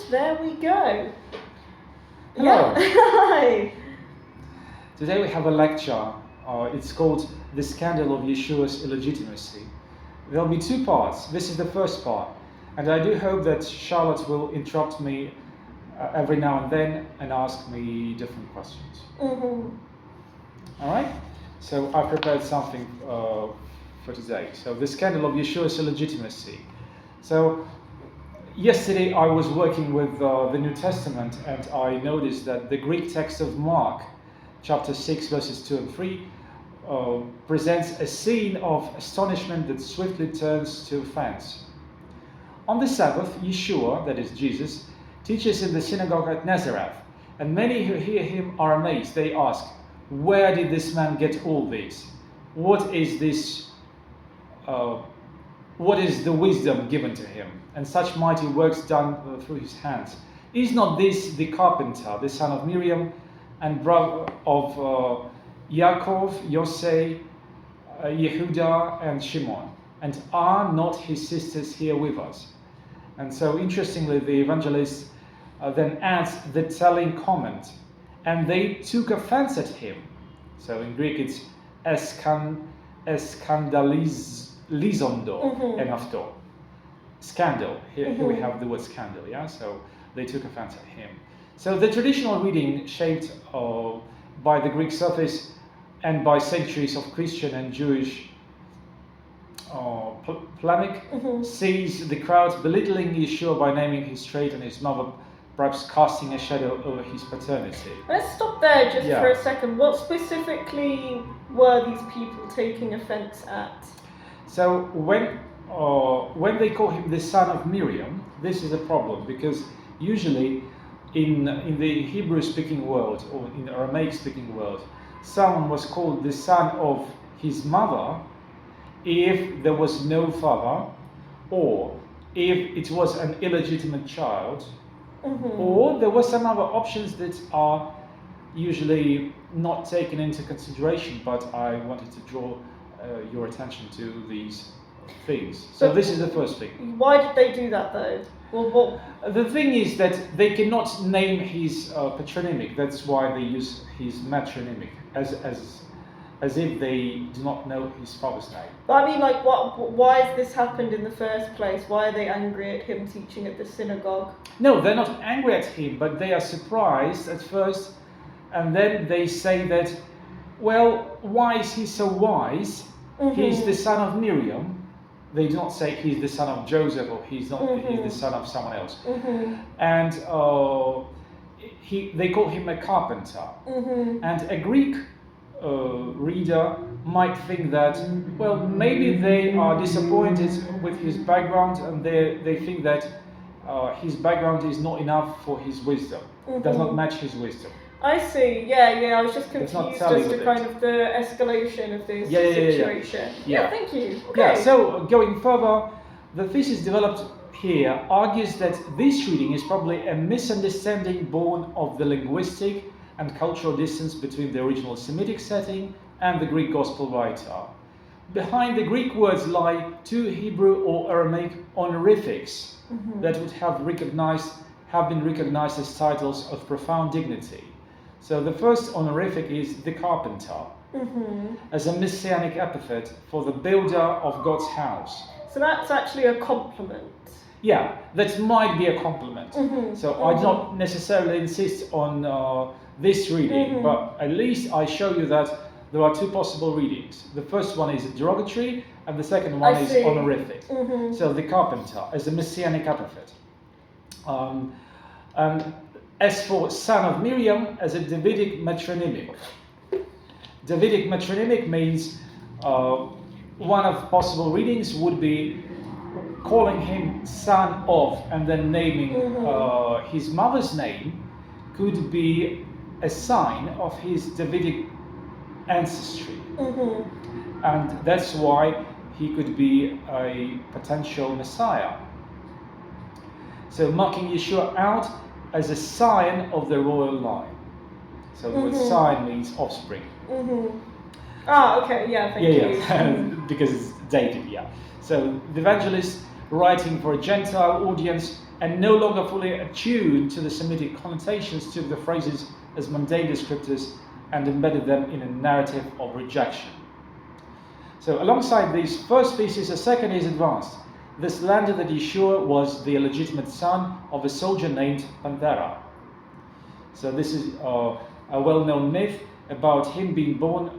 And there we go. Hello. Yeah. Hi. Today we have a lecture. It's called The Scandal of Yeshua's Illegitimacy. There'll be two parts. This is the first part. And I do hope that Charlotte will interrupt me every now and then and ask me different questions. Mm-hmm. All right? So I've prepared something for today. So The Scandal of Yeshua's Illegitimacy. So yesterday I was working with the New Testament, and I noticed that the Greek text of Mark, chapter 6, verses 2 and 3, presents a scene of astonishment that swiftly turns to offense. On the Sabbath, Yeshua, that is Jesus, teaches in the synagogue at Nazareth, and many who hear him are amazed. They ask, "Where did this man get all this? What is this? What is the wisdom given to him, and such mighty works done through his hands? Is not this the carpenter, the son of Miriam, and brother of Yaakov, Yosei, Yehuda, and Shimon? And are not his sisters here with us?" And so, interestingly, the evangelist then adds the telling comment, "And they took offense at him." So in Greek it's eskandalizondo and afto. Scandal. Here we have the word scandal, yeah? So they took offense at him. So the traditional reading, shaped by the Greek surface and by centuries of Christian and Jewish polemic, sees the crowds belittling Yeshua by naming his trait and his mother, perhaps casting a shadow over his paternity. Let's stop there just for a second. What specifically were these people taking offense at? So when they call him the son of Miriam, this is a problem, because usually in the Hebrew-speaking world or in the Aramaic-speaking world, someone was called the son of his mother if there was no father, or if it was an illegitimate child, or there were some other options that are usually not taken into consideration, but I wanted to draw your attention to these things. So this is the first thing. Why did they do that though? Well, the thing is that they cannot name his patronymic. That's why they use his matronymic, as if they do not know his father's name. But I mean, like, why has this happened in the first place? Why are they angry at him teaching at the synagogue? No, they're not angry at him, but they are surprised at first, and then they say that, well, why is he so wise? He's the son of Miriam. They do not say he's the son of Joseph, or he's the son of someone else. And they call him a carpenter. And a Greek reader might think that, well, maybe they are disappointed with his background, and they think that his background is not enough for his wisdom, does not match his wisdom. I see, yeah, I was just confused as to kind of the escalation of this situation. Yeah, thank you. Okay. Yeah, so going further, the thesis developed here argues that this reading is probably a misunderstanding born of the linguistic and cultural distance between the original Semitic setting and the Greek gospel writer. Behind the Greek words lie two Hebrew or Aramaic honorifics that would have been recognized as titles of profound dignity. So the first honorific is the carpenter, as a messianic epithet for the builder of God's house. So that's actually a compliment. Yeah, that might be a compliment. So I do not necessarily insist on this reading, but at least I show you that there are two possible readings. The first one is derogatory, and the second one is honorific. So the carpenter as a messianic epithet. And as for son of Miriam, as a Davidic matronymic. Davidic matronymic means one of possible readings would be calling him son of, and then naming his mother's name could be a sign of his Davidic ancestry. And that's why he could be a potential Messiah. So marking Yeshua out as a sign of the royal line. So the word sign means offspring. Ah, okay, yeah, thank you. Because it's dated, yeah. So the evangelist, writing for a Gentile audience, and no longer fully attuned to the Semitic connotations, took the phrases as mundane descriptors and embedded them in a narrative of rejection. So alongside these first pieces, a second is advanced. The slander that Yeshua was the illegitimate son of a soldier named Panthera. So this is a well-known myth about him being born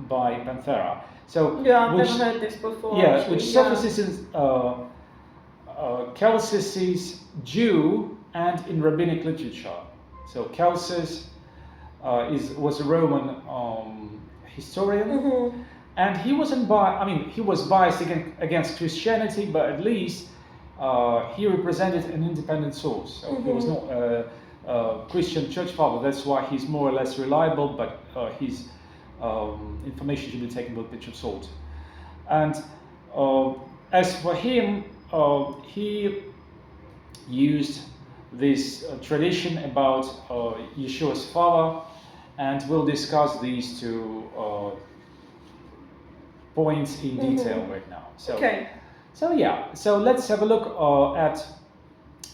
by Panthera. So yeah, I've never heard this before. Yeah, actually. which surfaces in Celsus's Jew and in rabbinic literature. So Celsus was a Roman historian, and he wasn't he was biased against Christianity, but at least he represented an independent source. So he was not a Christian church father. That's why he's more or less reliable, but his information should be taken with a pinch of salt. And as for him, he used this tradition about Yeshua's father, and we'll discuss these two points in detail right now. So let's have a look at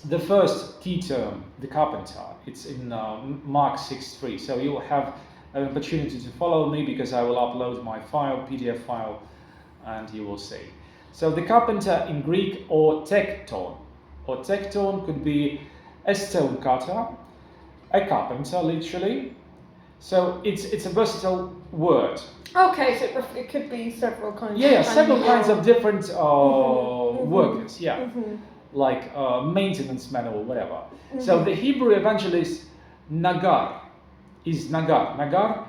the first key term, the carpenter. It's in Mark 6:3. So you'll have an opportunity to follow me because I will upload my file, PDF file, and you will see. So the carpenter in Greek, or tekton could be a stone cutter, a carpenter literally. So it's a versatile word. Okay, so it could be several kinds. Several kinds of different workers. Like maintenance man or whatever. So the Hebrew evangelist Nagar is Nagar. Nagar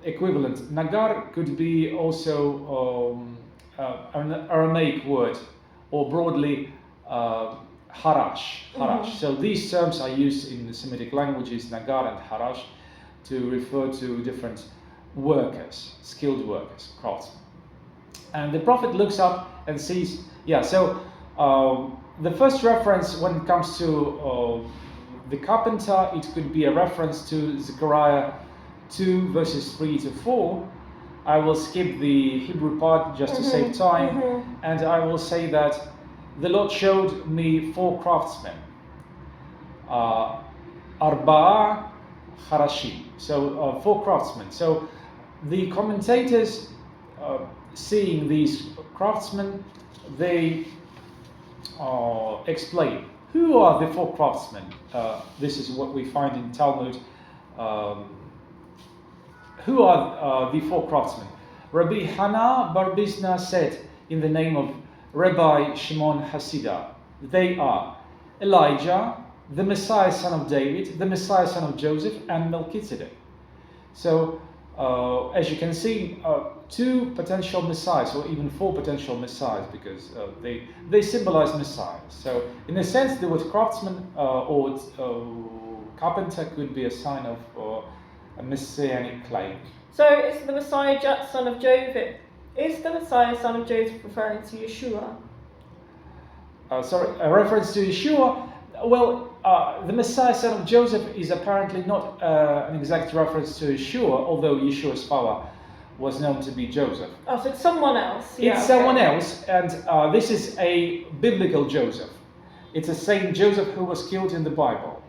equivalent. Nagar could be also an Aramaic word, or broadly harash. So these terms are used in the Semitic languages, Nagar and harash, to refer to different workers, skilled workers, craftsmen. And the prophet looks up and sees, the first reference when it comes to the carpenter, it could be a reference to Zechariah 2 verses 3 to 4. I will skip the Hebrew part just to save time, and I will say that the Lord showed me 4 craftsmen, Arba'a Harashim, so 4 craftsmen. So the commentators, seeing these craftsmen, they explain who are the 4 craftsmen. This is what we find in Talmud. Who are the 4 craftsmen? Rabbi Hana bar Bizna said in the name of Rabbi Shimon Hasidah, they are Elijah, the Messiah son of David, the Messiah son of Joseph, and Melchizedek. So as you can see, 2 potential messiahs, or even 4 potential messiahs, because they symbolize messiahs. So in a sense, the word craftsman or carpenter could be a sign of a messianic claim. So is the Messiah son of Joseph? Is the Messiah son of Joseph referring to Yeshua? A reference to Yeshua. Well, the Messiah son of Joseph is apparently not an exact reference to Yeshua, although Yeshua's father was known to be Joseph. Oh, so it's someone else. Someone else, and this is a biblical Joseph. It's a saint Joseph who was killed in the Bible.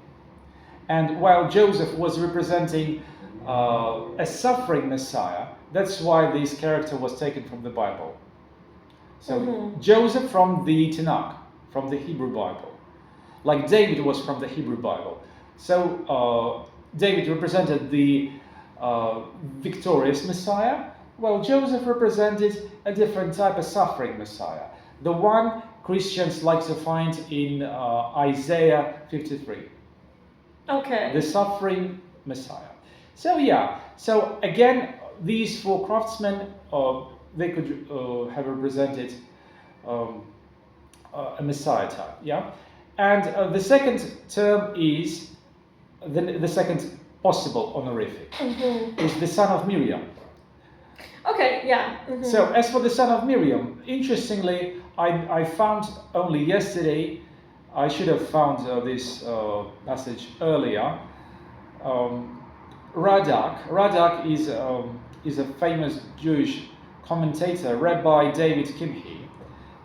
And while Joseph was representing a suffering Messiah, that's why this character was taken from the Bible. So Joseph from the Tanakh, from the Hebrew Bible. Like David was from the Hebrew Bible. So David represented the victorious Messiah, while Joseph represented a different type of suffering Messiah. The one Christians like to find in Isaiah 53. Okay. The suffering Messiah. So again, these 4 craftsmen, they could have represented a Messiah type, And the second term is, the second possible honorific, is the son of Miriam. Okay, So as for the son of Miriam, interestingly, I found only yesterday, I should have found this passage earlier. Radak is a famous Jewish commentator, Rabbi David Kimhi,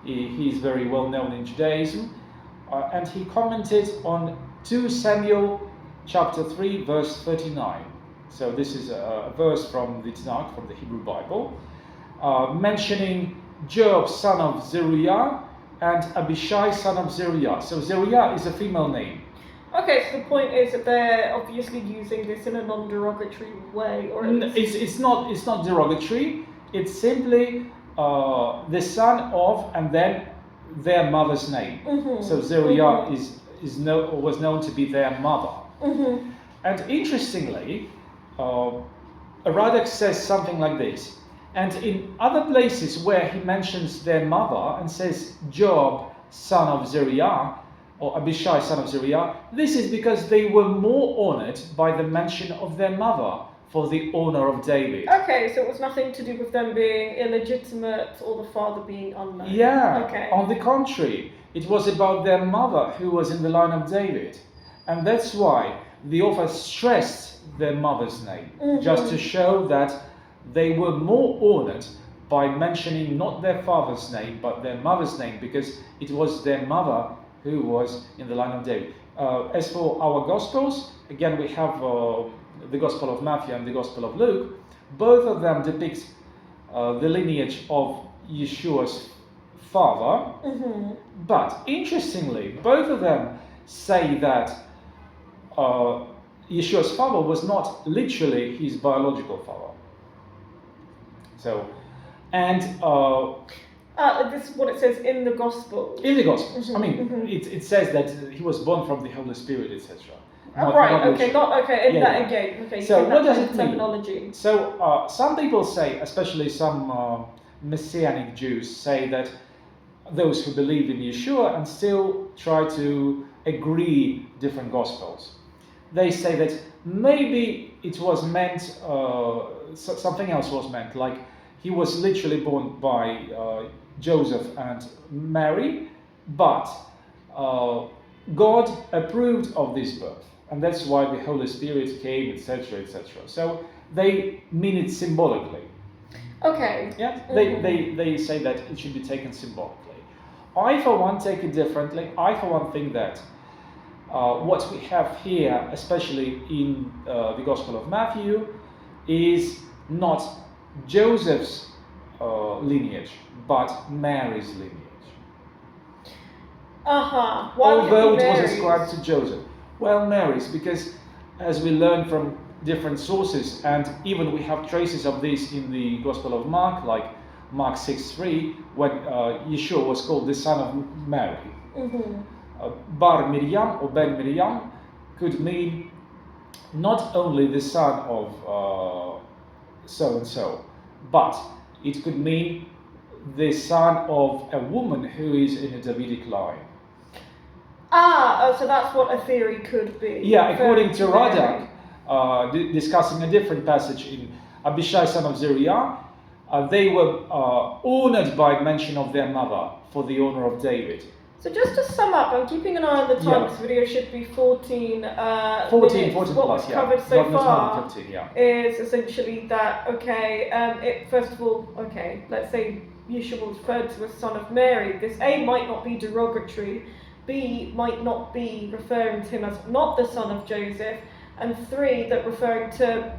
He is very well known in Judaism. And he commented on 2 Samuel chapter 3 verse 39. So this is a verse from the Tanakh, from the Hebrew Bible, mentioning Job son of Zeruiah and Abishai son of Zeruiah. So Zeruiah is a female name. Okay, so the point is that they're obviously using this in a non-derogatory way, or it's not derogatory. It's simply the son of, and then their mother's name. So Zeruiah was known to be their mother. And interestingly, Radak says something like this. And in other places where he mentions their mother and says Job, son of Zeruiah, or Abishai, son of Zeruiah, this is because they were more honored by the mention of their mother for the honor of David. Okay, so it was nothing to do with them being illegitimate or the father being unknown. Yeah, okay. On the contrary, it was about their mother who was in the line of David. And that's why the author stressed their mother's name, just to show that they were more honored by mentioning not their father's name, but their mother's name, because it was their mother who was in the line of David. As for our Gospels, again we have the Gospel of Matthew and the Gospel of Luke. Both of them depict the lineage of Yeshua's father, but interestingly, both of them say that Yeshua's father was not literally his biological father. So, and this is what it says in the Gospel. In the Gospels, I mean, it says that he was born from the Holy Spirit, etc. Right. Okay. Not okay. In that again. Okay. So what does it mean? Terminology. So some people say, especially some Messianic Jews, say that those who believe in Yeshua and still try to agree different Gospels, they say that maybe it was meant, something else was meant, like he was literally born by Joseph and Mary, but God approved of this birth, and that's why the Holy Spirit came, etc., etc. So they mean it symbolically. Okay. Yeah, they say that it should be taken symbolically. I, for one, take it differently. I, for one, think that what we have here, especially in the Gospel of Matthew, is not Joseph's lineage, but Mary's lineage. Although it was ascribed to Joseph. Well, Mary's, because as we learn from different sources, and even we have traces of this in the Gospel of Mark, like Mark 6:3, when Yeshua was called the son of Mary. Bar Miriam or Ben Miriam could mean not only the son of so and so, but it could mean the son of a woman who is in a Davidic line. So that's what a theory could be. Yeah, according to Radak, discussing a different passage in Abishai son of Zeruiah, they were honored by mention of their mother for the honor of David. So just to sum up, I'm keeping an eye on the time. This video should be 14 minutes. What plus, we've covered so far 15, is essentially that, first of all, let's say Yeshua was referred to as son of Mary. This A might not be derogatory, B might not be referring to him as not the son of Joseph, and 3, that referring to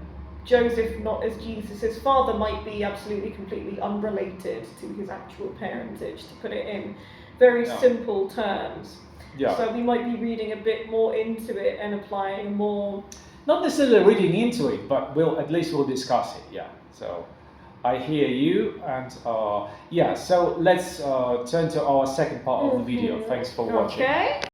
Joseph not as Jesus' father might be absolutely completely unrelated to his actual parentage, to put it in very simple terms. So we might be reading a bit more into it and applying more. Not necessarily reading into it, but we'll discuss it. So I hear you, and so let's turn to our second part of the video. Thanks for watching.